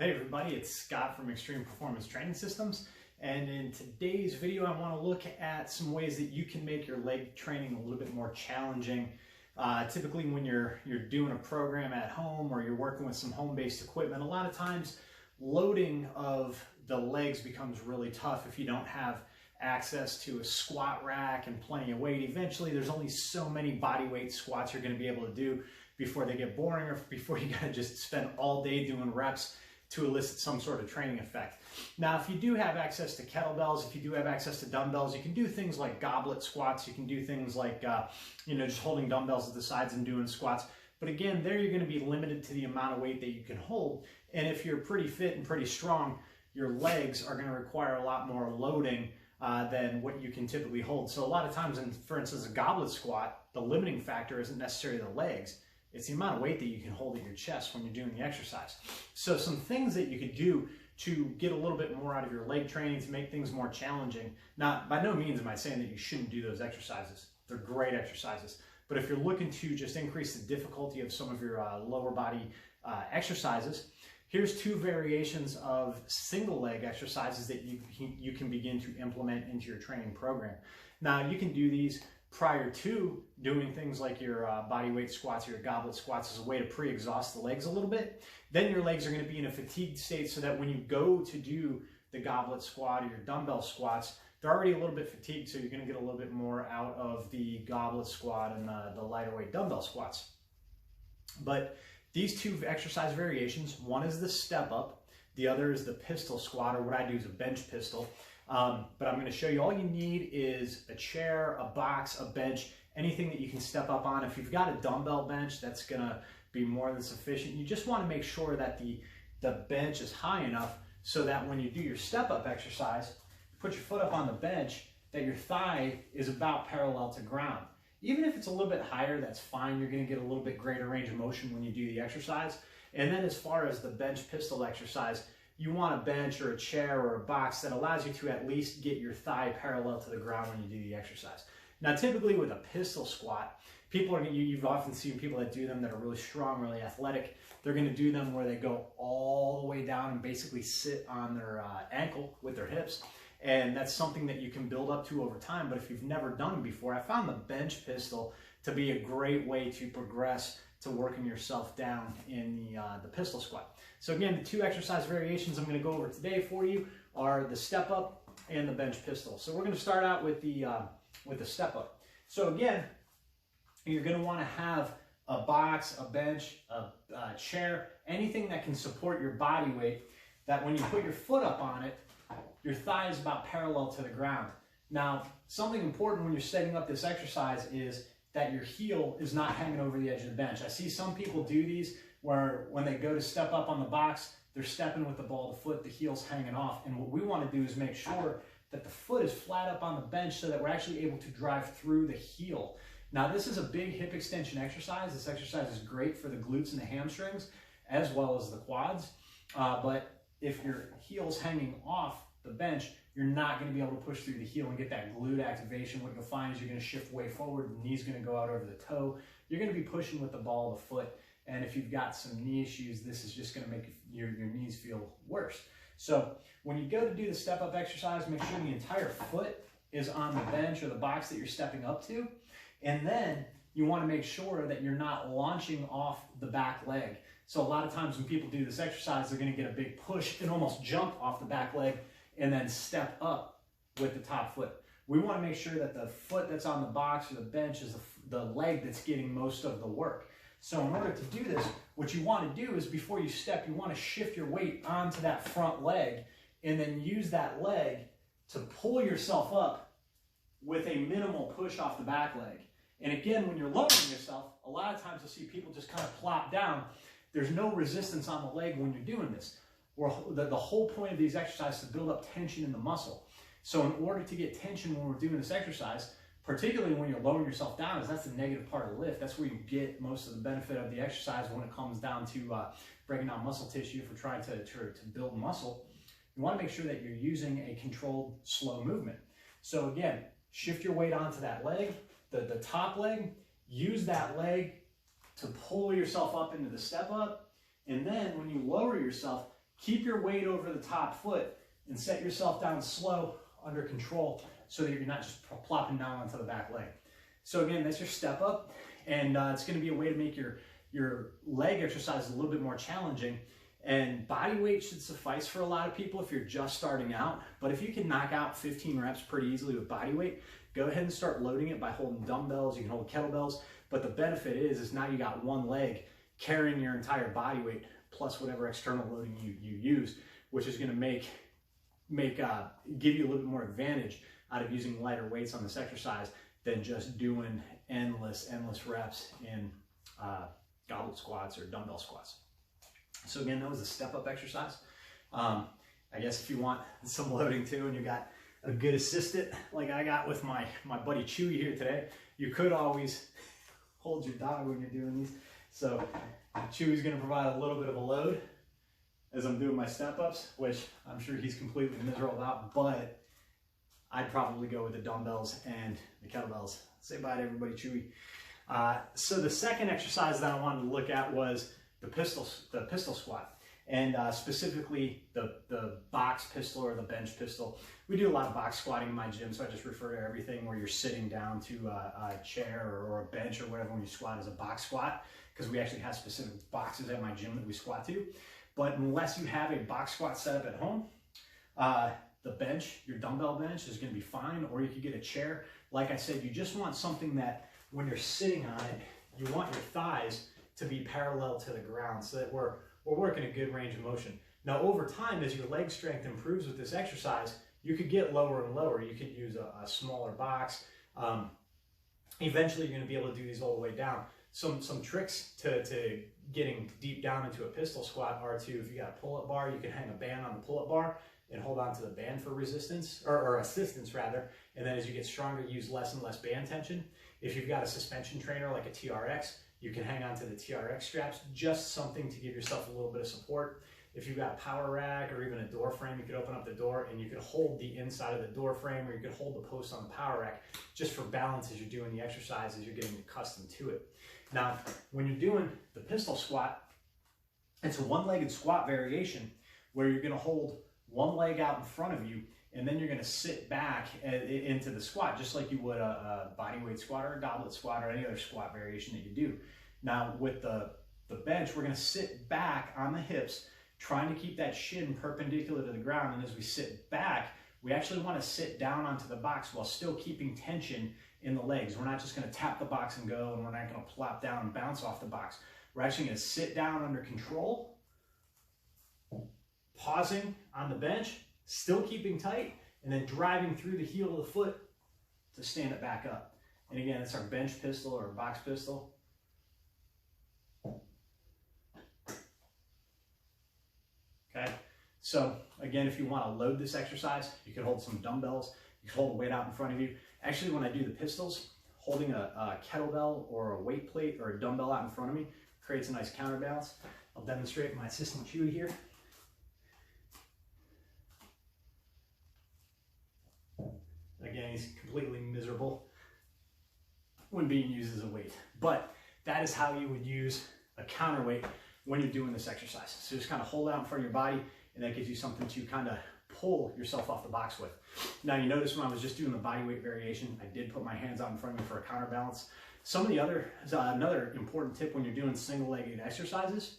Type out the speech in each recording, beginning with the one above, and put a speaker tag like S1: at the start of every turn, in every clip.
S1: Hey everybody, it's Scott from Extreme Performance Training Systems, and in today's video I want to look at some ways that you can make your leg training a little bit more challenging. Typically when you're doing a program at home or you're working with some home-based equipment, a lot of times loading of the legs becomes really tough if you don't have access to a squat rack and plenty of weight. Eventually there's only so many body weight squats you're going to be able to do before they get boring or before you gotta just spend all day doing reps to elicit some sort of training effect. Now, if you do have access to kettlebells, if you do have access to dumbbells, you can do things like goblet squats. You can do things like, just holding dumbbells at the sides and doing squats. But again, there you're going to be limited to the amount of weight that you can hold. And if you're pretty fit and pretty strong, your legs are going to require a lot more loading than what you can typically hold. So a lot of times, for instance, a goblet squat, the limiting factor isn't necessarily the legs. It's the amount of weight that you can hold at your chest when you're doing the exercise. So some things that you could do to get a little bit more out of your leg training to make things more challenging. Now, by no means am I saying that you shouldn't do those exercises. They're great exercises. But if you're looking to just increase the difficulty of some of your lower body exercises, here's two variations of single leg exercises that you can begin to implement into your training program. Now, you can do these prior to doing things like your body weight squats or your goblet squats as a way to pre-exhaust the legs a little bit. Then your legs are going to be in a fatigued state so that when you go to do the goblet squat or your dumbbell squats, they're already a little bit fatigued, so you're going to get a little bit more out of the goblet squat and the lighter weight dumbbell squats. But these two exercise variations, one is the step up, the other is the pistol squat, or what I do is a bench pistol. But I'm going to show you, all you need is a chair, a box, a bench, anything that you can step up on. If you've got a dumbbell bench, that's going to be more than sufficient. You just want to make sure that the bench is high enough so that when you do your step up exercise, put your foot up on the bench, that your thigh is about parallel to ground. Even if it's a little bit higher, that's fine. You're going to get a little bit greater range of motion when you do the exercise. And then as far as the bench pistol exercise, you want a bench or a chair or a box that allows you to at least get your thigh parallel to the ground when you do the exercise. Now, typically with a pistol squat, you've often seen people that do them that are really strong, really athletic. They're going to do them where they go all the way down and basically sit on their ankle with their hips. And that's something that you can build up to over time. But if you've never done it before, I found the bench pistol to be a great way to progress to working yourself down in the pistol squat. So again, the two exercise variations I'm going to go over today for you are the step up and the bench pistol. So we're going to start out with the step up. So again, you're going to want to have a box, a bench, a chair, anything that can support your body weight, that when you put your foot up on it, your thigh is about parallel to the ground. Now, something important when you're setting up this exercise is that your heel is not hanging over the edge of the bench. I see some people do these where when they go to step up on the box, they're stepping with the ball of the foot, the heel's hanging off. And what we want to do is make sure that the foot is flat up on the bench so that we're actually able to drive through the heel. Now, this is a big hip extension exercise. This exercise is great for the glutes and the hamstrings as well as the quads. But if your heel's hanging off the bench, you're not going to be able to push through the heel and get that glute activation. What you'll find is you're going to shift way forward, the knee's going to go out over the toe. You're going to be pushing with the ball of the foot. And if you've got some knee issues, this is just going to make your knees feel worse. So when you go to do the step up exercise, make sure the entire foot is on the bench or the box that you're stepping up to. And then you want to make sure that you're not launching off the back leg. So a lot of times when people do this exercise, they're going to get a big push and almost jump off the back leg and then step up with the top foot. We want to make sure that the foot that's on the box or the bench is the leg that's getting most of the work. So in order to do this, what you want to do is before you step, you want to shift your weight onto that front leg and then use that leg to pull yourself up with a minimal push off the back leg. And again, when you're lowering yourself, a lot of times you'll see people just kind of plop down. There's no resistance on the leg when you're doing this. The whole point of these exercises is to build up tension in the muscle. So in order to get tension when we're doing this exercise, particularly when you're lowering yourself down, is that's the negative part of the lift. That's where you get most of the benefit of the exercise when it comes down to breaking down muscle tissue for trying to build muscle. You want to make sure that you're using a controlled, slow movement. So again, shift your weight onto that leg, the top leg, use that leg to pull yourself up into the step up, and then when you lower yourself, keep your weight over the top foot and set yourself down slow, under control, so that you're not just plopping down onto the back leg. So again, that's your step up, and it's going to be a way to make your leg exercise a little bit more challenging. And body weight should suffice for a lot of people if you're just starting out. But if you can knock out 15 reps pretty easily with body weight, go ahead and start loading it by holding dumbbells. You can hold kettlebells. But the benefit is now you got one leg carrying your entire body weight plus whatever external loading you use, which is going to give you a little bit more advantage out of using lighter weights on this exercise than just doing endless reps in goblet squats or dumbbell squats. So again, that was a step-up exercise. I guess if you want some loading too, and you got a good assistant like I got with my buddy Chewy here today, you could always hold your dog when you're doing these. So Chewy's going to provide a little bit of a load as I'm doing my step-ups, which I'm sure he's completely miserable about, but I'd probably go with the dumbbells and the kettlebells. Say bye to everybody, Chewy. So the second exercise that I wanted to look at was the pistol squat, and specifically the box pistol or the bench pistol. We do a lot of box squatting in my gym, so I just refer to everything where you're sitting down to a chair or a bench or whatever when you squat as a box squat, because we actually have specific boxes at my gym that we squat to. But unless you have a box squat set up at home, the bench, your dumbbell bench, is going to be fine, or you could get a chair. Like I said, you just want something that when you're sitting on it, you want your thighs to be parallel to the ground so that we're working a good range of motion. Now, over time, as your leg strength improves with this exercise, you could get lower and lower. You could use a smaller box. Eventually, you're going to be able to do these all the way down. Some tricks to getting deep down into a pistol squat are to, if you got a pull-up bar, you can hang a band on the pull-up bar and hold on to the band for resistance, or assistance rather, and then as you get stronger, use less and less band tension. If you've got a suspension trainer like a TRX, you can hang on to the TRX straps, just something to give yourself a little bit of support. If you've got a power rack or even a door frame, you could open up the door and you could hold the inside of the door frame, or you could hold the post on the power rack just for balance as you're doing the exercise, as you're getting accustomed to it. Now, when you're doing the pistol squat, it's a one-legged squat variation where you're going to hold one leg out in front of you, and then you're going to sit back into the squat, just like you would a bodyweight squat or a goblet squat or any other squat variation that you do. Now, with the bench, we're going to sit back on the hips, trying to keep that shin perpendicular to the ground. And as we sit back, we actually want to sit down onto the box while still keeping tension in the legs. We're not just going to tap the box and go, and we're not going to plop down and bounce off the box. We're actually going to sit down under control, pausing on the bench, still keeping tight, and then driving through the heel of the foot to stand it back up. And again, it's our bench pistol or box pistol. Okay, so again, if you want to load this exercise, you can hold some dumbbells, you can hold a weight out in front of you. Actually, when I do the pistols, holding a kettlebell or a weight plate or a dumbbell out in front of me creates a nice counterbalance. I'll demonstrate my assistant Chewy here. Again, he's completely miserable when being used as a weight. But that is how you would use a counterweight when you're doing this exercise. So just kind of hold it out in front of your body, and that gives you something to kind of pull yourself off the box with. Now, you notice when I was just doing the body weight variation, I did put my hands out in front of me for a counterbalance. Some of the other, another important tip when you're doing single-legged exercises,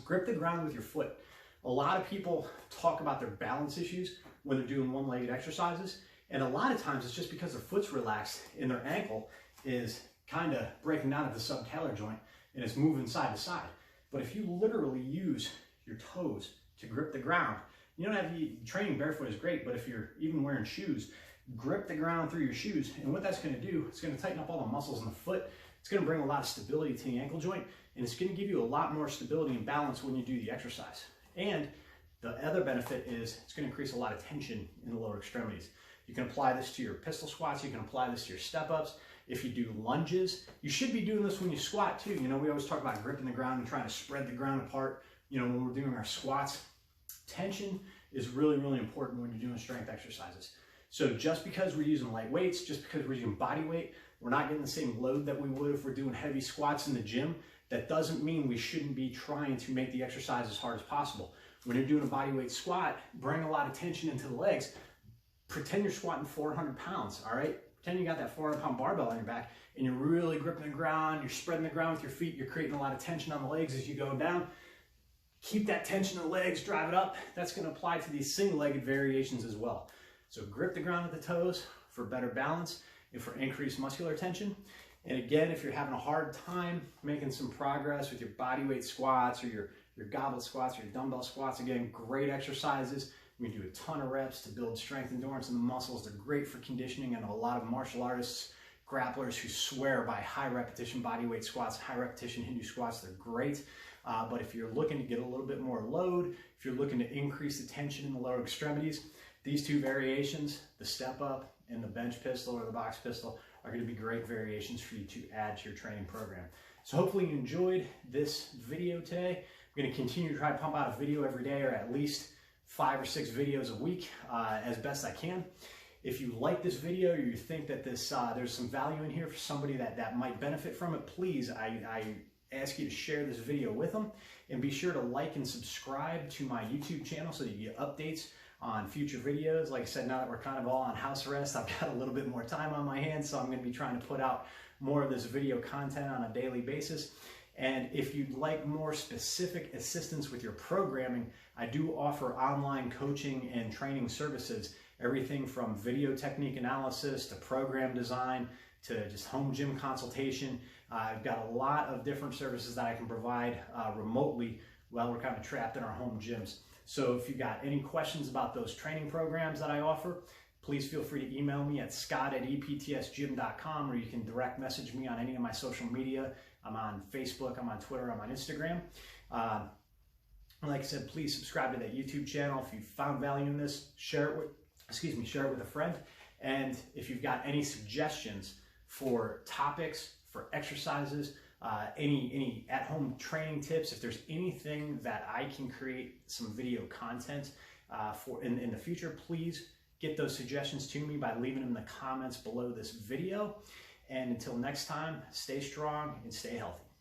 S1: grip the ground with your foot. A lot of people talk about their balance issues when they're doing one-legged exercises, and a lot of times it's just because their foot's relaxed and their ankle is kind of breaking down at the subtalar joint and it's moving side to side. But if you literally use your toes to grip the ground, you don't have to, training barefoot is great, but if you're even wearing shoes, grip the ground through your shoes. And what that's going to do, it's going to tighten up all the muscles in the foot. It's going to bring a lot of stability to the ankle joint, and it's going to give you a lot more stability and balance when you do the exercise. And the other benefit is it's going to increase a lot of tension in the lower extremities. You can apply this to your pistol squats. You can apply this to your step-ups. If you do lunges, you should be doing this when you squat too. You know, we always talk about gripping the ground and trying to spread the ground apart. You know, when we're doing our squats, tension is really, really important when you're doing strength exercises. So just because we're using light weights, just because we're using body weight, we're not getting the same load that we would if we're doing heavy squats in the gym. That doesn't mean we shouldn't be trying to make the exercise as hard as possible. When you're doing a bodyweight squat, bring a lot of tension into the legs. Pretend you're squatting 400 pounds, all right? Pretend you got that 400-pound barbell on your back and you're really gripping the ground, you're spreading the ground with your feet, you're creating a lot of tension on the legs as you go down. Keep that tension in the legs, drive it up. That's gonna apply to these single-legged variations as well. So grip the ground with the toes for better balance and for increased muscular tension. And again, if you're having a hard time making some progress with your bodyweight squats or your goblet squats or your dumbbell squats, again, great exercises. We do a ton of reps to build strength, endurance in the muscles. They're great for conditioning, and a lot of martial artists, grapplers who swear by high repetition bodyweight squats, high repetition Hindu squats, they're great. But if you're looking to get a little bit more load, if you're looking to increase the tension in the lower extremities, these two variations, the step up and the bench pistol or the box pistol, are going to be great variations for you to add to your training program. So hopefully you enjoyed this video today. I'm going to continue to try to pump out a video every day, or at least 5 or 6 videos a week as best I can. If you like this video or you think that this there's some value in here for somebody that might benefit from it, please, I ask you to share this video with them, and be sure to like and subscribe to my YouTube channel so that you get updates on future videos. Like I said, now that we're kind of all on house arrest, I've got a little bit more time on my hands, so I'm going to be trying to put out more of this video content on a daily basis. And if you'd like more specific assistance with your programming, I do offer online coaching and training services, everything from video technique analysis to program design to just home gym consultation. I've got a lot of different services that I can provide remotely while we're kind of trapped in our home gyms. So if you got any questions about those training programs that I offer, please feel free to email me at scott@eptsgym.com, or you can direct message me on any of my social media. I'm on Facebook, I'm on Twitter, I'm on Instagram. Like I said, please subscribe to that YouTube channel. If you found value in this, share it with a friend. And if you've got any suggestions for topics, for exercises, any at-home training tips, if there's anything that I can create some video content for in the future, please get those suggestions to me by leaving them in the comments below this video. And until next time, stay strong and stay healthy.